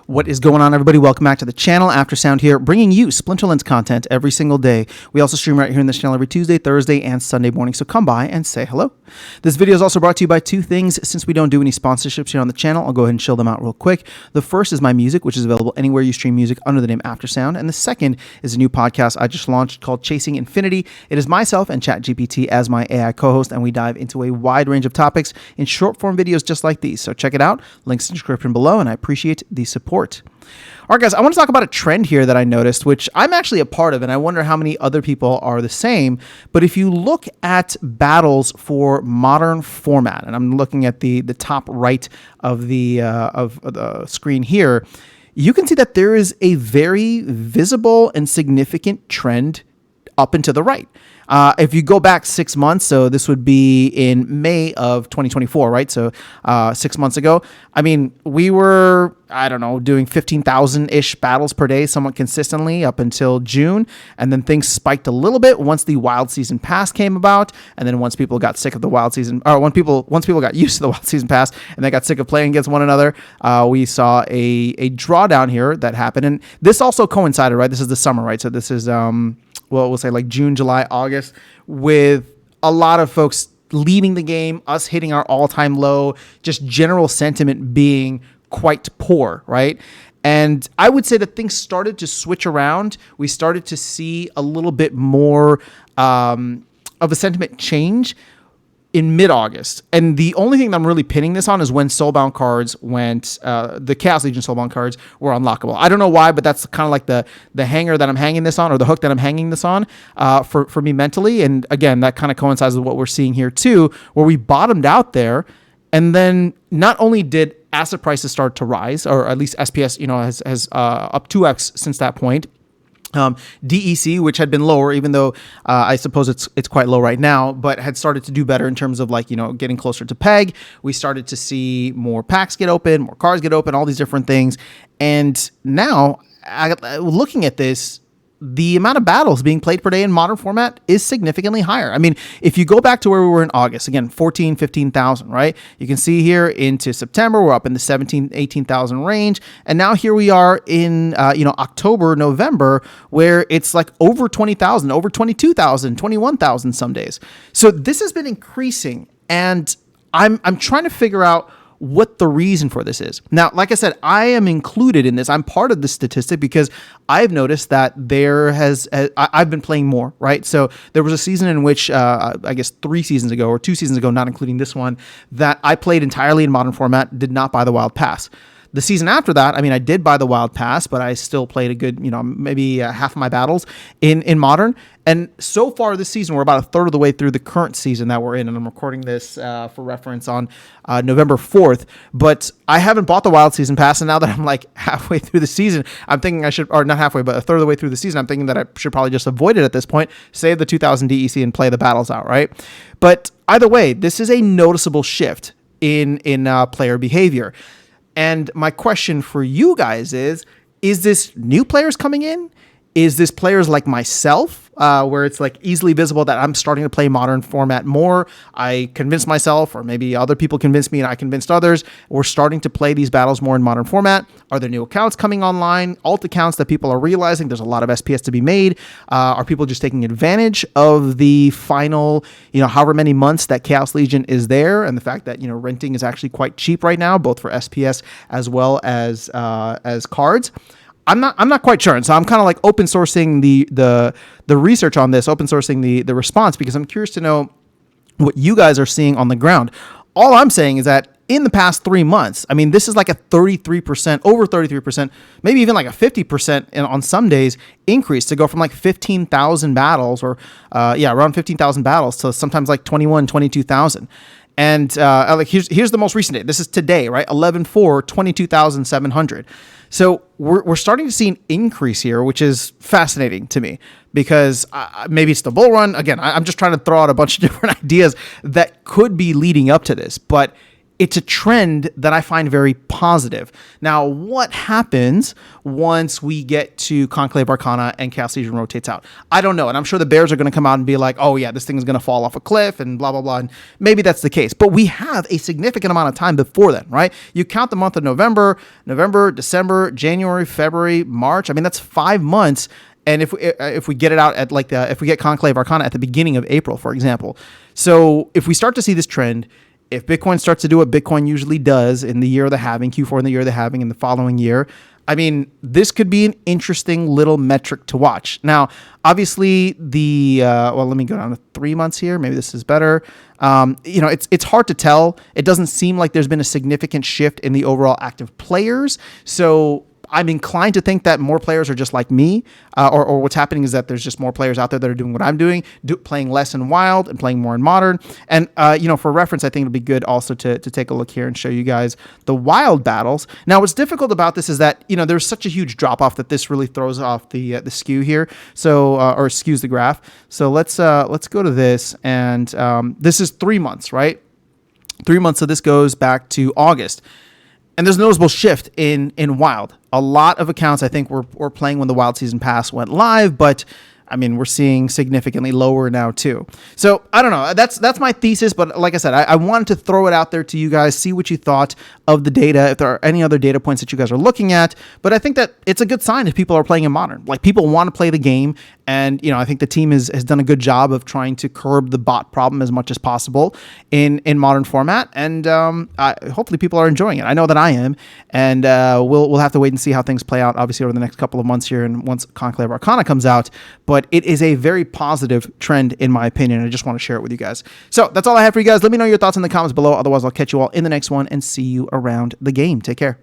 What is going on, everybody? Welcome back to the channel. Aftersound here, bringing you Splinterlands content every single day. We also stream right here in this channel every Tuesday, Thursday, and Sunday morning, so come by and say hello. This video is also brought to you by two things. Since we don't do any sponsorships here on the channel, I'll go ahead and show them out real quick. The first is my music, which is available anywhere you stream music under the name Aftersound, and the second is a new podcast I just launched called Chasing Infinity. It is myself and ChatGPT as my AI co-host, and we dive into a wide range of topics in short-form videos just like these, so check it out. Links in the description below, and I appreciate the support. All right, guys, I want to talk about a trend here that I noticed, which I'm actually a part of, and I wonder how many other people are the same. But if you look at battles for modern format, and I'm looking at the top right of the screen here, you can see that there is a very visible and significant trend up and to the right. If you go back 6 months, so this would be in May of 2024, right? So 6 months ago, I mean, we were, I don't know, doing 15,000-ish battles per day somewhat consistently up until June. And then things spiked a little bit once the Wild Season Pass came about. And then once people got sick of the Wild Season, or once people got used to the Wild Season Pass and they got sick of playing against one another, we saw a drawdown here that happened. And this also coincided, right? This is the summer, right? So this is, well, we'll say like June, July, August, with a lot of folks leaving the game, us hitting our all-time low, just general sentiment being quite poor, right? And I would say that things started to switch around. We started to see a little bit more of a sentiment change in mid-August. And the only thing that I'm really pinning this on is when Soulbound cards went, the Chaos Legion Soulbound cards were unlockable. I don't know why, but that's kind of like the hanger that I'm hanging this on, or the hook that I'm hanging this on for me mentally. And again, that kind of coincides with what we're seeing here too, where we bottomed out there. And then not only did asset prices start to rise, or at least SPS, has up 2x since that point. DEC, which had been lower, even though I suppose it's quite low right now, but had started to do better in terms of getting closer to peg. We started to see more packs get open, more cards get open, all these different things. And now, looking at this, the amount of battles being played per day in modern format is significantly higher. I mean, if you go back to where we were in August, again, 14, 15,000, right? You can see here into September, we're up in the 17, 18,000 range. And now here we are in, October, November, where it's like over 20,000, over 22,000, 21,000 some days. So this has been increasing, and I'm trying to figure out what the reason for this is. Now, like I said, I am included in this. I'm part of this statistic because I've noticed that I've been playing more, right? So there was a season in which, I guess 3 seasons ago or 2 seasons ago, not including this one, that I played entirely in modern format, did not buy the Wild Pass. The season after that, I mean, I did buy the Wild Pass, but I still played a good, maybe half of my battles in Modern. And so far this season, we're about a third of the way through the current season that we're in. And I'm recording this for reference on November 4th. But I haven't bought the Wild Season Pass. And now that I'm like halfway through the season, I'm thinking I should, or not halfway, but a third of the way through the season, I'm thinking that I should probably just avoid it at this point, save the 2000 DEC and play the battles out, right? But either way, this is a noticeable shift in player behavior. And my question for you guys is this new players coming in? Is this players like myself, where it's like easily visible that I'm starting to play modern format more? I convinced myself, or maybe other people convinced me and I convinced others. We're starting to play these battles more in modern format. Are there new accounts coming online? Alt accounts that people are realizing there's a lot of SPS to be made? Are people just taking advantage of the final, however many months that Chaos Legion is there, and the fact that, renting is actually quite cheap right now, both for SPS as well as cards? I'm not quite sure. And so I'm kind of like open sourcing the research on this, open sourcing the response, because I'm curious to know what you guys are seeing on the ground. All I'm saying is that in the past 3 months, I mean, this is like a 33%, over 33%, maybe even like a 50% on some days increase to go from like 15,000 battles or around 15,000 battles to sometimes like 21, 22,000. And here's the most recent date. This is today, right? 11/4, 22,700. So we're starting to see an increase here, which is fascinating to me because maybe it's the bull run. Again, I'm just trying to throw out a bunch of different ideas that could be leading up to this. But it's a trend that I find very positive. Now, what happens once we get to Conclave Arcana and Chaos Legion rotates out? I don't know. And I'm sure the bears are going to come out and be like, oh yeah, this thing is going to fall off a cliff and blah, blah, blah. And maybe that's the case. But we have a significant amount of time before then, right? You count the month of November, December, January, February, March. I mean, that's 5 months. And if we get it out at if we get Conclave Arcana at the beginning of April, for example. So if we start to see this trend, if Bitcoin starts to do what Bitcoin usually does in the year of the halving, Q4 in the year of the halving in the following year, I mean, this could be an interesting little metric to watch. Now, obviously, let me go down to 3 months here. Maybe this is better. It's hard to tell. It doesn't seem like there's been a significant shift in the overall active players. So I'm inclined to think that more players are just like me, or what's happening is that there's just more players out there that are doing what I'm doing, playing less in Wild and playing more in Modern. And, for reference, I think it'll be good also to take a look here and show you guys the Wild battles. Now, what's difficult about this is that, there's such a huge drop off that this really throws off the skew here. So, or skews the graph. So let's go to this. And this is 3 months, right? 3 months. So this goes back to August. And there's a noticeable shift in Wild. A lot of accounts, I think, were playing when the Wild Season Pass went live, but I mean, we're seeing significantly lower now too. So I don't know. That's my thesis. But like I said, I wanted to throw it out there to you guys, see what you thought of the data, if there are any other data points that you guys are looking at. But I think that it's a good sign if people are playing in Modern. Like, people want to play the game. And, I think the team has done a good job of trying to curb the bot problem as much as possible in Modern format. And hopefully people are enjoying it. I know that I am. And we'll have to wait and see how things play out, obviously, over the next couple of months here and once Conclave Arcana comes out. But it is a very positive trend, in my opinion. I just want to share it with you guys. So that's all I have for you guys. Let me know your thoughts in the comments below. Otherwise, I'll catch you all in the next one and see you around the game. Take care.